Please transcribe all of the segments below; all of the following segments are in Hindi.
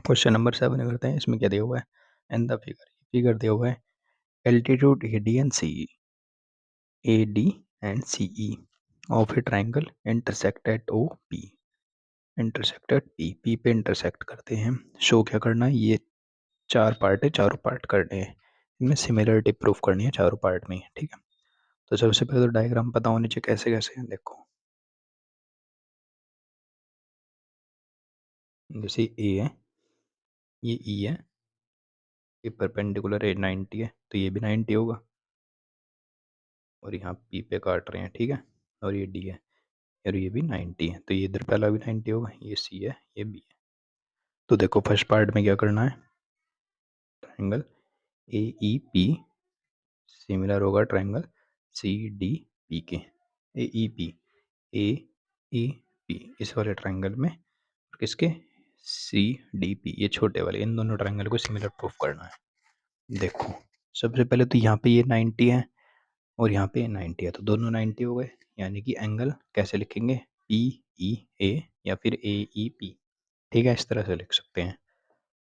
क्वेश्चन नंबर 7 करते हैं। इसमें क्या दिया हुआ है, एंड द फिगर दिया हुआ है altitude A D and C E of a triangle intersect at O P, intersected P, P पे इंटरसेक्ट करते हैं। शो क्या करना है, ये 4 पार्ट है, चारों पार्ट करने हैं, इनमें सिमिलरिटी प्रूफ करनी है चारों पार्ट में, ठीक है। तो सबसे पहले तो डायग्राम पता होनी चाहिए कैसे कैसे है। देखो जैसे ए है, ये ई है, ये परपेंडिकुलर है 90 है, तो ये भी 90 होगा, और यहाँ पी पे काट रहे हैं, ठीक है, और ये डी है और ये भी 90 है, तो ये इधर पहला भी 90 होगा, ये सी है, ये बी है। तो देखो फर्स्ट पार्ट में क्या करना है, triangle A E P similar होगा ट्राइंगल सी डी पी के। ए E P, A E P इस वाले ट्राइंगल में, और किसके, सी डी पी, ये छोटे वाले, इन दोनों ट्राइंगल को सिमिलर प्रूफ करना है। देखो सबसे पहले तो यहाँ पे ये 90 है और यहाँ पे 90 है, तो दोनों 90 हो गए, यानी कि एंगल कैसे लिखेंगे, पी ई ए या फिर ए ई पी, ठीक है, इस तरह से लिख सकते हैं।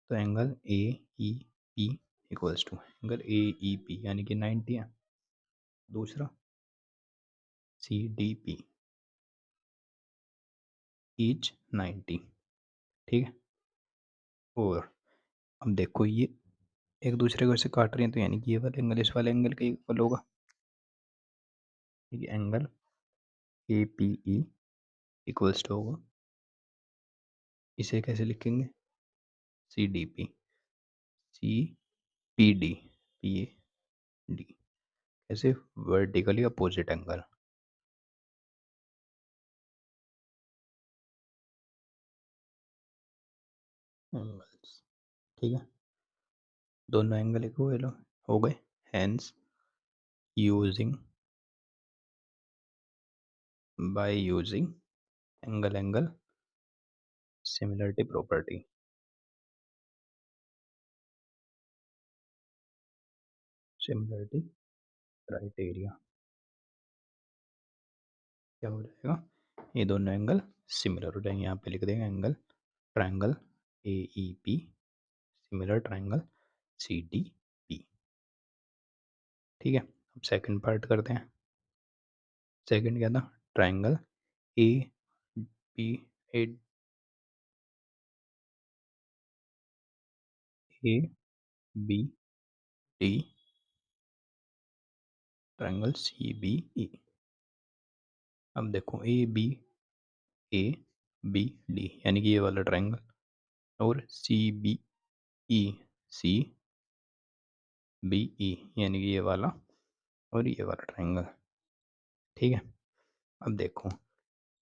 तो angle A E P equals to angle A E P यानी कि 90 है, दूसरा सी डी पी ईच 90, ठीक है। और अब देखो ये एक दूसरे को ऐसे काट रहे हैं, तो यानी कि ये वाला एंगल इस वाले एंगल के इक्वल होगा, ठीक है। Angle A P E equals to होगा, इसे कैसे लिखेंगे, C D P, C P D, P A D, ऐसे वर्टिकली अपोजिट एंगल। एंगल्स, ठीक है, दोनों एंगल इक्वल हो गए, hence using by using angle similarity property, similarity criteria, क्या हो जाएगा, ये दोनों एंगल सिमिलर हो जाएंगे। यहाँ पे लिख देंगे angle triangle A E P similar triangle C D P, ठीक है। अब सेकंड पार्ट करते हैं। सेकंड क्या था, triangle A P A A B D triangle C B E. अब देखो ए बी डी यानी कि ये वाला ट्राइंगल, और सी B E C B E यानी कि ये वाला और ये वाला ट्राइंगल, ठीक है। अब देखो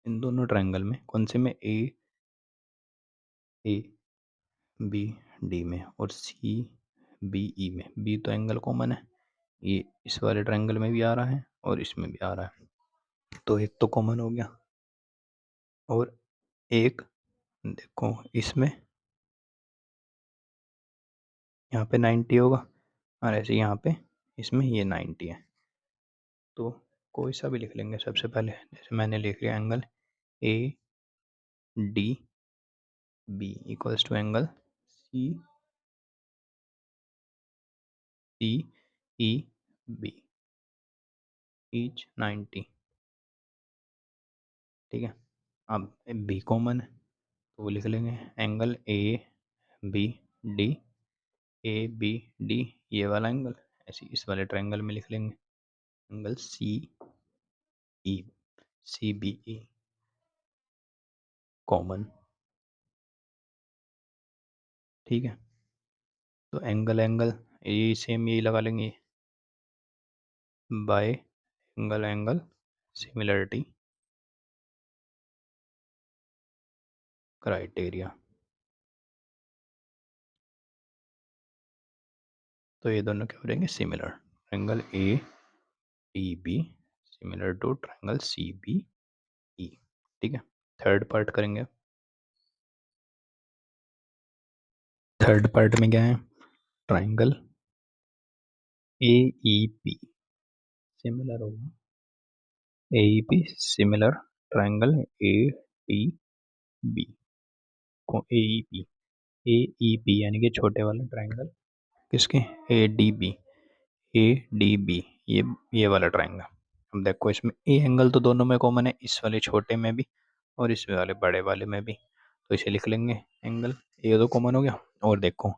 इन दोनों ट्राइंगल में कौन से में, ए बी डी में और सी बी ई में, बी तो एंगल कॉमन है, ये इस वाले ट्राइंगल में भी आ रहा है और इसमें भी आ रहा है, तो एक तो कॉमन हो गया, और एक देखो इसमें यहाँ पे 90 होगा, और ऐसे यहाँ पे इसमें ये 90 है, तो कोई सा भी लिख लेंगे। सबसे पहले जैसे मैंने लिख लिया angle A D B equals to angle C C E B each 90, ठीक है। अब बी कॉमन है, तो वो लिख लेंगे angle A B D, A B D ये वाला एंगल, ऐसे इस वाले ट्रायंगल में लिख लेंगे angle E C B E common, ठीक है। तो एंगल ये सेम यही लगा लेंगे, बाय एंगल सिमिलरिटी क्राइटेरिया, तो ये दोनों क्या हो जाएंगे, similar, angle A D B similar to triangle C B E, ठीक है। थर्ड पार्ट करेंगे। थर्ड पार्ट में क्या है, triangle A E P similar होगा, A E P similar triangle A D B को A E P, A E P यानी कि छोटे वाला ट्रायंगल किसके, A D B, A D B, ये वाला ट्रायंगल। अब देखो इसमें ए एंगल तो दोनों में कॉमन है, इस वाले छोटे में भी और इस वाले बड़े वाले में भी, तो इसे लिख लेंगे एंगल ए, तो कॉमन हो गया। और देखो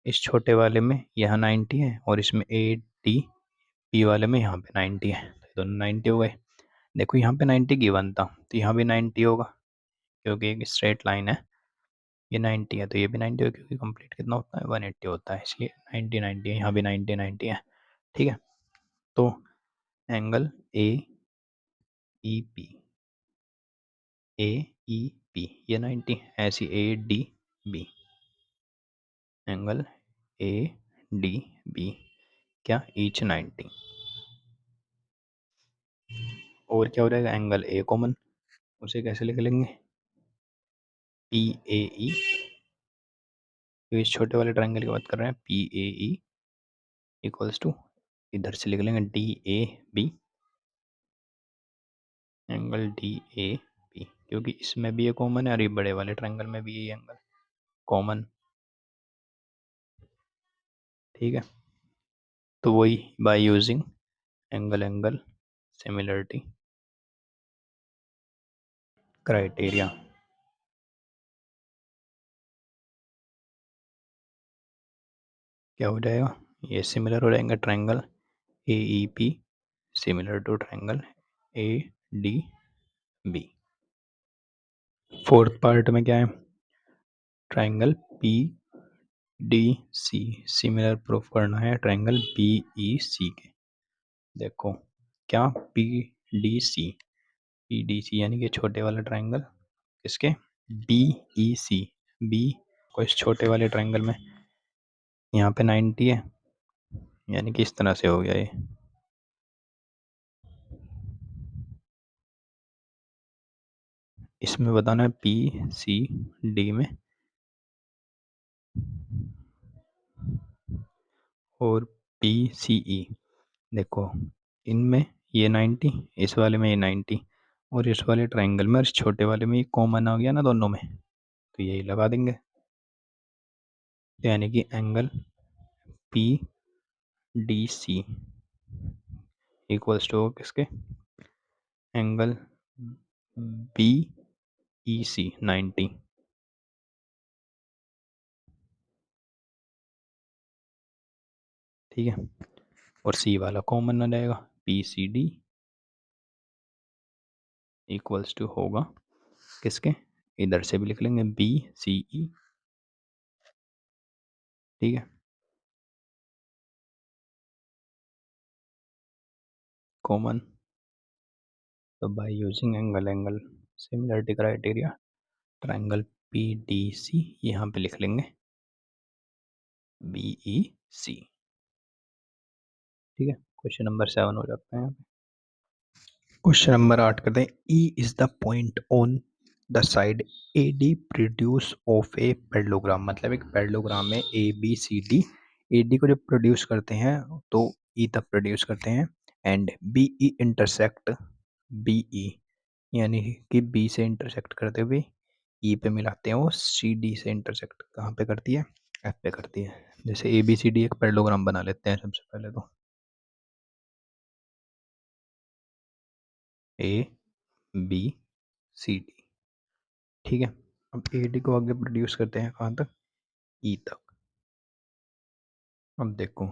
इस छोटे वाले में यहाँ 90 है और इसमें ए डी बी वाले में यहाँ पे 90 है, तो दोनों 90 हो गए। देखो यहाँ पे 90 गिवन था तो यहाँ भी 90 होगा, क्योंकि एक स्ट्रेट लाइन है, ये 90 है तो ये भी 90 है, क्योंकि कंप्लीट कितना होता है 180 होता है, इसलिए 90 90 है, यहाँ भी 90 90 है। ठीक है, तो angle A E P, A E P ये 90, ऐसी A D B, angle A D B क्या ईच 90। और क्या हो जाएगा, एंगल ए कॉमन, उसे कैसे लिख लेंगे, पी ए ई, तो इस छोटे वाले ट्रायंगल की बात कर रहे हैं, P A E equals to, इधर से लिख लेंगे D A B, angle D A B, क्योंकि इसमें भी ये कॉमन है और ये बड़े वाले ट्रायंगल में भी ये एंगल कॉमन। ठीक है, तो वही by using angle angle similarity criteria, क्या हो जाएगा, ये सिमिलर हो जाएंगे triangle A E P similar to triangle A D B. Fourth part में क्या है, triangle P D C similar proof करना है ट्रायंगल बी ई सी के। देखो क्या, P D C, P D C यानी कि छोटे वाला ट्रायंगल किसके, बी ई सी, बी को इस छोटे वाले ट्रायंगल में यहाँ पे 90 है, यानी कि इस तरह से हो गया ये, इसमें बताना है पी सी डी में और पी सी ई। देखो इनमें ये 90, इस वाले में ये 90 और इस वाले ट्रायंगल में और इस छोटे वाले में ये कॉमन आ गया ना दोनों में, तो यही लगा देंगे, तो यानी कि angle P D C equals to किसके, एंगल बी ई सी 90। ठीक है, और सी वाला कॉमन आ जाएगा, P C D equals to होगा किसके, इधर से भी लिख लेंगे बी सी ई। ठीक है, कॉमन, तो by using angle angle similarity criteria triangle P D C यहाँ पे लिख लेंगे बी ई सी। ठीक है, क्वेश्चन नंबर 7 हो जाता है यहाँ पे। क्वेश्चन नंबर 8 करते हैं, E is the point on the side A D produce of a parallelogram, मतलब एक पैरेललोग्राम में A B C D, A D को जब प्रोड्यूस करते हैं तो ई तब प्रोड्यूस करते हैं, and B E intersect B E, यानी कि बी से इंटरसेक्ट करते हुए ई पे मिलाते हैं, वो सी डी से इंटरसेक्ट कहाँ पे करती है, एफ पे करती है। जैसे ए बी सी डी एक पैरेललोग्राम बना लेते हैं सबसे पहले, तो ए बी सी डी। ठीक है, अब ए डी को आगे प्रोड्यूस करते हैं कहाँ तक, ई तक। अब देखो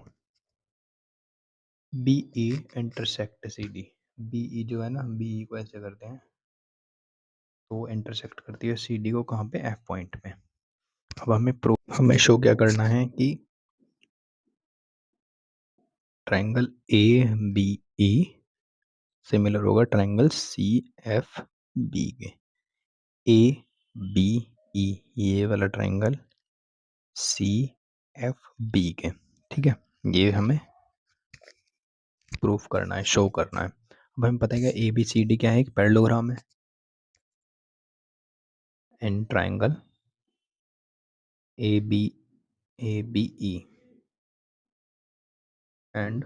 B E intersect C D, B E जो है ना, बी ई को ऐसे करते हैं तो वो इंटरसेक्ट करती है सी डी को कहाँ पे, एफ पॉइंट पे। अब हमें शो क्या करना है कि triangle A B E similar होगा ट्रायंगल सी एफ बी के, ए बी ई ये वाला ट्रायंगल सी एफ बी के। ठीक है, ये हमें प्रूफ करना है, शो करना है। अब हमें पता है कि ए बी सी डी क्या है, एक पैरेललोग्राम है, and triangle A B E and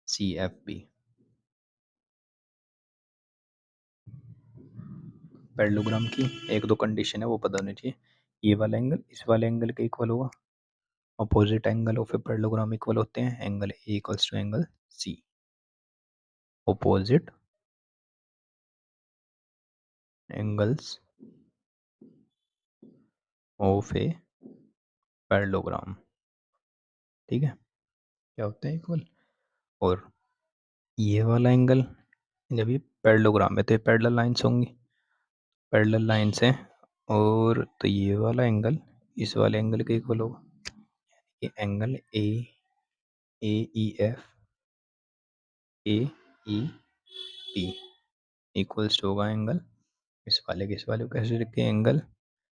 C F B parallelogram की एक दो कंडीशन है वो पता होनी चाहिए, ये वाला एंगल इस वाले एंगल के इक्वल होगा। Opposite angle of a parallelogram equal होते हैं, angle A equals to angle C. Opposite angles of a parallelogram, ठीक है, क्या होते हैं इक्वल। और ये वाला एंगल, जब ये पैरेललोग्राम है तो ये पैरेलल लाइन्स होंगी, पैरेलल लाइन्स हैं, और तो ये वाला एंगल इस वाले एंगल के इक्वल होगा। ये angle A E F A E P equals to होगा एंगल इस वाले को कैसे लिखते हैं, एंगल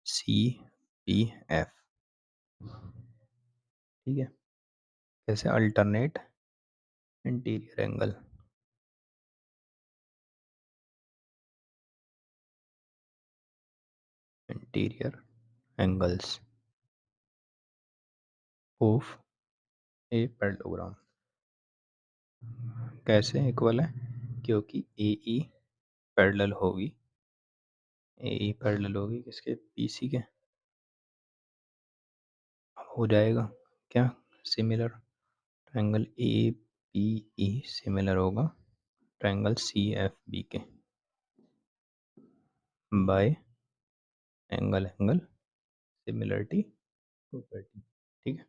सी पी एफ, ठीक है। कैसे, alternate interior angle, interior angles of a parallelogram. कैसे इक्वल है, क्योंकि ए ई पैरेलल होगी, ए ई पैरेलल होगी किसके, पी सी के। अब हो जाएगा क्या, सिमिलर, ट्रायंगल ए पी ई सिमिलर होगा ट्रायंगल सी एफ बी के bye angle angle similarity property, ठीक है।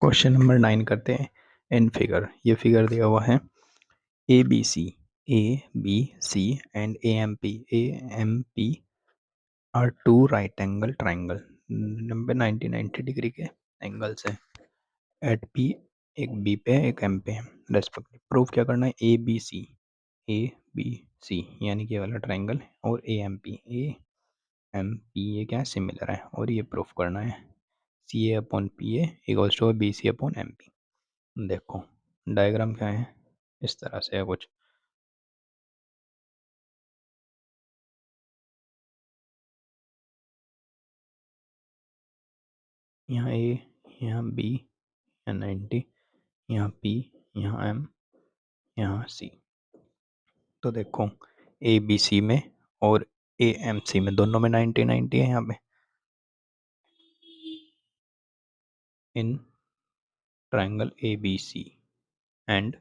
क्वेश्चन नंबर 9 करते हैं। इन फिगर, ये फिगर दिया हुआ है A B C, A B C and A M P are two right angle triangle, number 90 degree के एंगल्स हैं। एट पी, एक बी पे है एक एम पे है रेस्पेक्टिव। प्रूफ क्या करना है, ए बी सी यानी कि ये वाला ट्राइंगल, और ए एम पी ये क्या है, सिमिलर है, और ये प्रूफ करना है C A upon P A equals to B C upon M P. देखो डायग्राम क्या है, इस तरह से है कुछ। यहाँ ए, यहाँ बी, यहाँ 90, यहाँ पी, यहाँ एम, यहाँ सी। तो देखो ए बी सी में और ए एम सी में दोनों में 90 है यहाँ पे। In triangle A B C and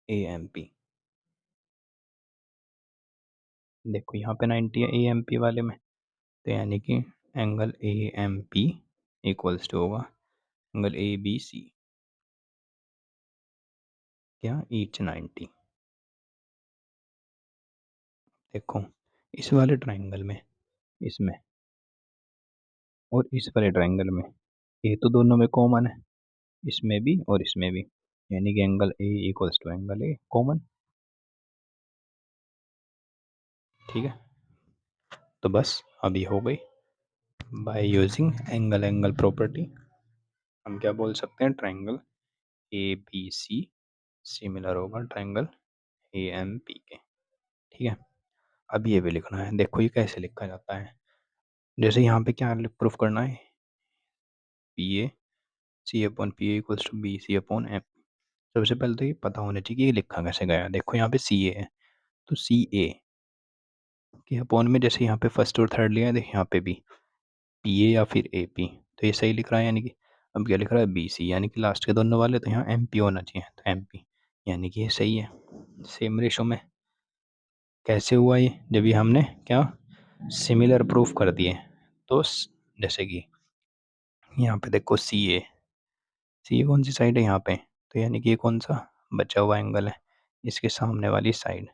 A M P, देखो यहाँ पे 90 है ए एम पी वाले में, तो यानी कि angle A M P equals to होगा एंगल ए बी सी, क्या, ईच 90। देखो इस वाले ट्राइंगल में, इसमें और इस वाले ट्राइंगल में, ये तो दोनों में कॉमन है, इसमें भी और इसमें भी, यानी कि angle A equals to angle A common, ठीक है। तो बस अभी हो गई, by using angle angle property हम क्या बोल सकते हैं, triangle A B C similar होगा ट्राइंगल ए एम पी के, ठीक है। अब ये भी लिखना है, देखो ये कैसे लिखा जाता है। जैसे यहाँ पे क्या प्रूफ करना है, P A C upon P A equals to B C upon M. सबसे पहले तो ये पता होना चाहिए कि ये लिखा कैसे गया। देखो यहाँ पे सी ए है, तो सी ए के अपॉन में जैसे यहाँ पे फर्स्ट और थर्ड लिया है, देखिए यहाँ पे भी पी ए या फिर ए पी, तो ये सही लिख रहा है, यानी कि अब क्या लिख रहा है, बी सी, यानी कि लास्ट के दोनों वाले, तो यहाँ एम पी होना चाहिए, तो एम पी, यानी कि ये सही है, सेम रेशो में। कैसे हुआ ये, जब ये हमने क्या सिमिलर प्रूफ कर दिए, तो जैसे कि यहाँ पे देखो सी ए कौन सी साइड है यहाँ पे, तो यानी कि ये कौन सा बचा हुआ एंगल है, इसके सामने वाली साइड।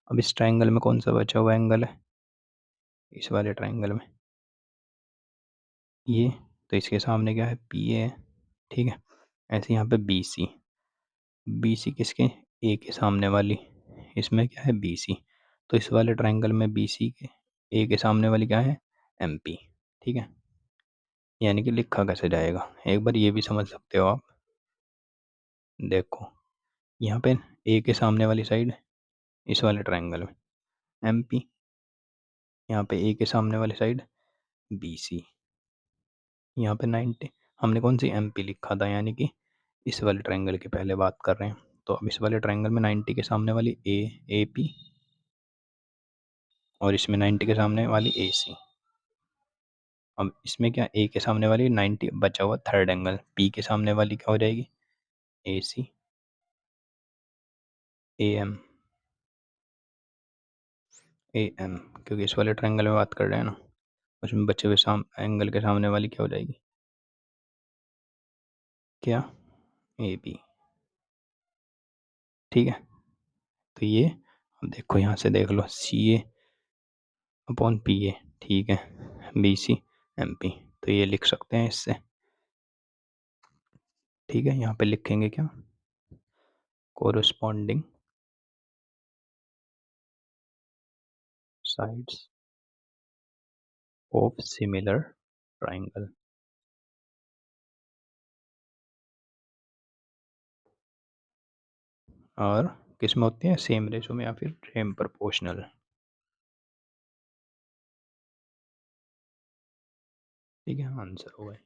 अब इस ट्राइंगल में कौन सा बचा हुआ एंगल है, इस वाले ट्राइंगल में ये, तो इसके सामने क्या है, पी ए, ठीक है। ऐसे यहाँ पे बी सी किसके, ए के सामने वाली, इसमें क्या है बी सी, तो इस वाले ट्राइंगल में बी सी के ए के सामने वाली क्या है, एम पी, ठीक है। यानी कि लिखा कैसे जाएगा, एक बार ये भी समझ सकते हो आप। देखो यहाँ पे ए के सामने वाली साइड इस वाले ट्राइंगल में एम पी, यहाँ पे ए के सामने वाली साइड बी सी, यहाँ पे 90, हमने कौन सी एम पी लिखा था, यानी कि इस वाले ट्राइंगल की पहले बात कर रहे हैं। तो अब इस वाले ट्राइंगल में 90 के सामने वाली ए पी, और इसमें 90 के सामने वाली ए सी। अब इसमें क्या, ए के सामने वाली 90, बचा हुआ थर्ड एंगल पी के सामने वाली क्या हो जाएगी, ए सी ए एम, ए एम, क्योंकि इस वाले ट्रायंगल में बात कर रहे हैं ना। उसमें बचे हुए एंगल के सामने वाली क्या हो जाएगी, क्या, ए बी। ठीक है, तो ये, अब देखो यहाँ से देख लो, सी ए अपॉन पी ए, ठीक है, बी सी एम पी, तो ये लिख सकते हैं इससे। ठीक है, यहाँ पे लिखेंगे क्या, corresponding sides of similar triangle. और किस में होती है, सेम रेशो में या फिर सेम प्रोपोर्शनल। ठीक है, आंसर हो गए।